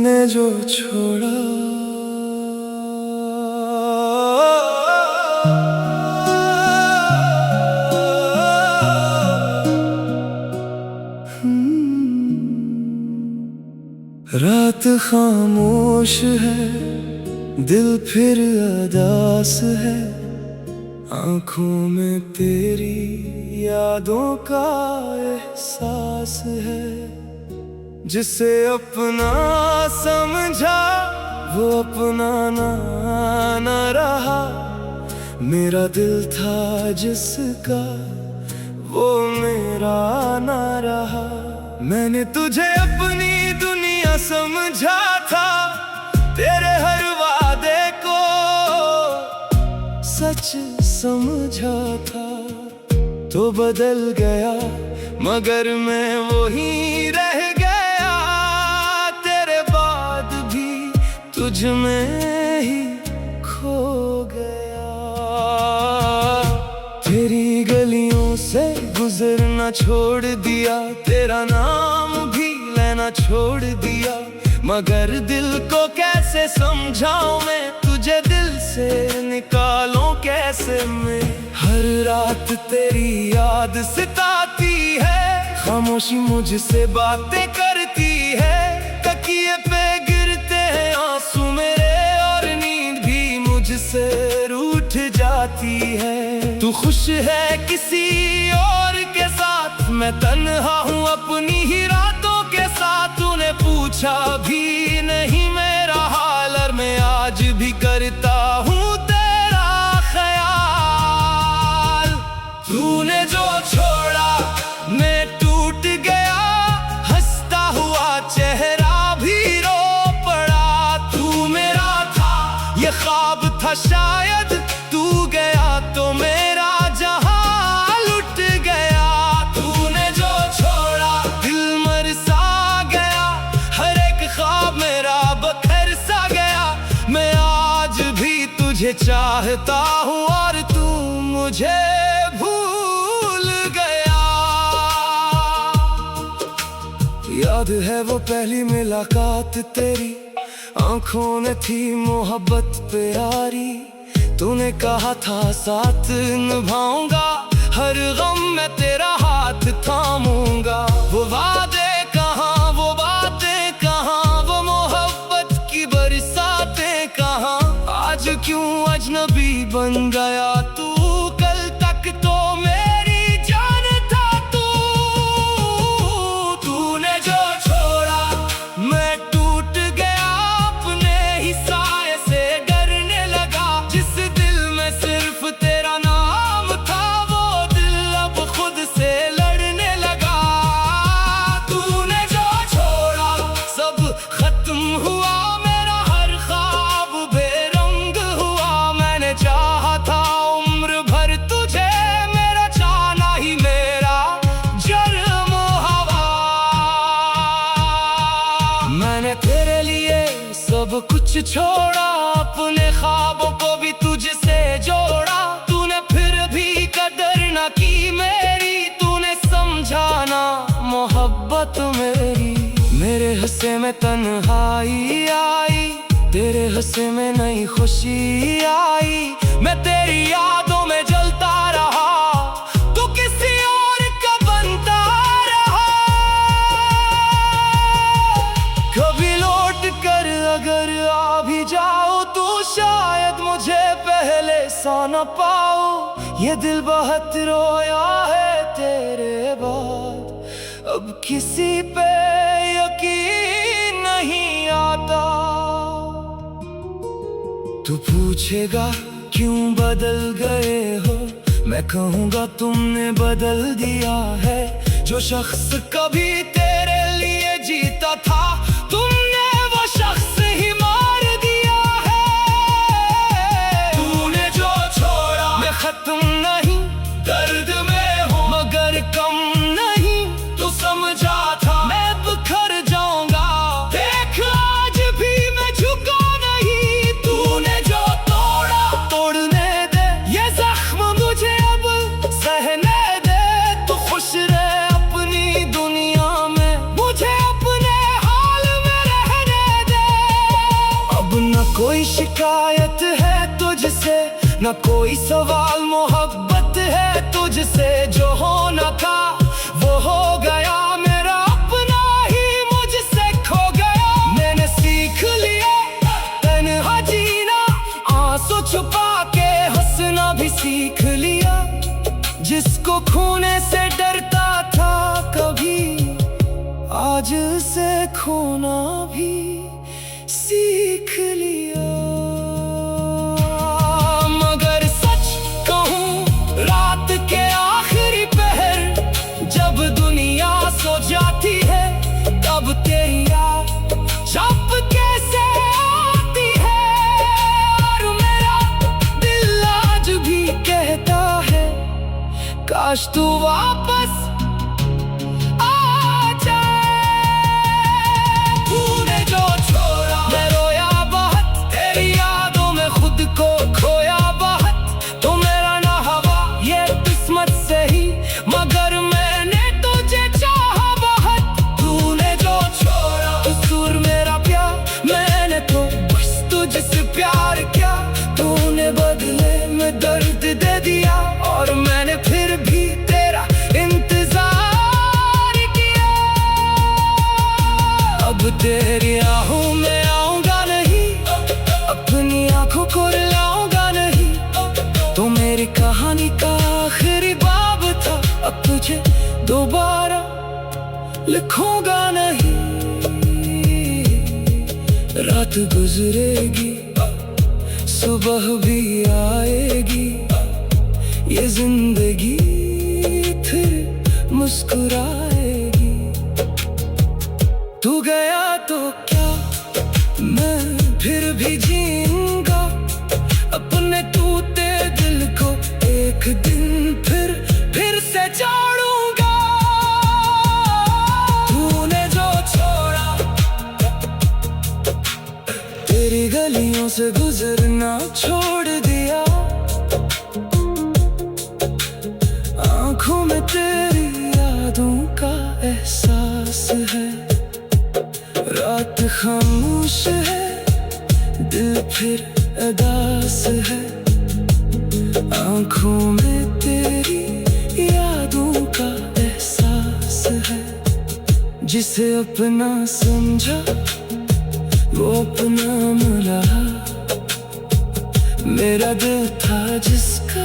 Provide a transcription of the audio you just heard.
तूने जो छोड़ा रात खामोश है, दिल फिर अदास है, आंखों में तेरी यादों का एहसास है। जिसे अपना समझा वो अपना ना रहा, मेरा दिल था जिसका वो मेरा ना रहा। मैंने तुझे अपनी दुनिया समझा था, तेरे हर वादे को सच समझा था। तो बदल गया मगर मैं वही रह गया, तेरे बाद भी तुझ में ही खो गया। तेरी गलियों से गुजरना छोड़ दिया, तेरा नाम भी लेना छोड़ दिया, मगर दिल को कैसे समझाऊं मैं, तुझे दिल से निकालूं कैसे मैं। हर रात तेरी याद सताती है, खामोशी मुझसे बातें करती है। तकिए पे गिरते हैं आंसू मेरे और नींद भी मुझसे रूठ जाती है। तू खुश है किसी और के साथ, मैं तन्हा हूँ अपनी ही रातों के साथ। तूने पूछा भी नहीं मेरा हाल, और मैं आज भी करता हूँ तेरा ख्याल। तूने जो छोड़ा मैं टूट गया, हंसता हुआ चेहरा भी रो पड़ा। तू मेरा था ये ख्वाब था शायद, तू गया तो मेरा जहां लुट गया। तूने जो छोड़ा दिल मर सा गया, हर एक ख्वाब मेरा बखर सा गया। मैं आज भी तुझे चाहता हूँ और तू मुझे भूल गया। याद है वो पहली मुलाकात तेरी, आंखों में थी मोहब्बत प्यारी। तूने कहा था साथ निभाऊंगा, हर गम में तेरा हाथ थामूंगा। वो वादे कहाँ, वो बातें कहाँ, वो मोहब्बत की बरसातें कहाँ। आज क्यों अजनबी बन गया तू, कल तक तो मेरी जान था तू। तूने जो छोड़ा मैं टूट गया, अपने ही साए से डरने लगा। जिस दिल में सिर्फ तेरा नाम था, वो दिल अब खुद से लड़ने लगा। तूने जो छोड़ा सब खत्म हुआ, मेरा हर ख्वाब बेरंग हुआ। मैंने चाहा था उम्र भर तुझे, मेरा चाहना ही मेरा जन्म हवा। मैंने तेरे लिए सब कुछ छोड़ा, अपने ख्वाबों को भी तुझसे जोड़ा। तूने फिर भी कदर न की मेरी, तूने समझाना मोहब्बत मेरी। मेरे हिस्से में तन्हाई आई, तेरे हिस्से में नई खुशी आई। मैं तेरी यादों में जलता रहा, तू किसी और का बनता रहा। कभी लौट कर अगर आ भी जाओ, तू शायद मुझे पहले सा न पाओ। ये दिल बहुत रोया है तेरे बाद, अब किसी पे यकीन नहीं आता। तू पूछेगा क्यों बदल गए हो, मैं कहूँगा तुमने बदल दिया है। जो शख्स कभी तेरे लिए जीता था, तुमने वो शख्स ही मार दिया है। तूने जो छोड़ा मैं खत्म नहीं, दर्द में हूँ मगर कम नहीं। तू समझा था मैं बिखर जाऊंगा, देख आज भी मैं झुका नहीं। तूने जो तोड़ा तोड़ने दे, ये जख्म मुझे अब सहने दे। तू खुश रहे अपनी दुनिया में, मुझे अपने न कोई सवाल, मोहब्बत है तुझसे जो होना था वो हो गया। मेरा अपना ही मुझसे खो गया। मैंने सीख लिया तन्हा जीना, आंसू छुपा के हंसना भी सीख लिया। जिसको खोने से डरता था कभी, आज से खोना भी सीख लिया। मगर सच कहूँ रात के आखिरी पहर, जब दुनिया सो जाती है तब तेरी याद जब कैसे आती है। और मेरा दिल आज भी कहता है काश तू वापस प्यार क्या तूने बदले में दर्द दे दिया, और मैंने फिर भी तेरा इंतजार किया। अब तेरी आहों में आऊंगा नहीं, अपनी आंखों को रुलाऊंगा नहीं। तो मेरी कहानी का आखिरी बाब था, अब तुझे दोबारा लिखूंगा नहीं। रात गुजरेगी सुबह भी आएगी, ये जिंदगी फिर मुस्कुराएगी। तू गया तो क्या मैं फिर भी जीऊंगा, अपने टूटे दिल को एक दिन फिर से जोड़ूंगा। तूने जो छोड़ा तेरी गलियों से गुजरना छोड़ दिया, आंखों में तेरी यादों का एहसास है। रात खामोश है, दिल फिर उदास है। आंखों में तेरी यादों का एहसास है। जिसे अपना समझा वो अपना मिला, मेरा दिल था जिसका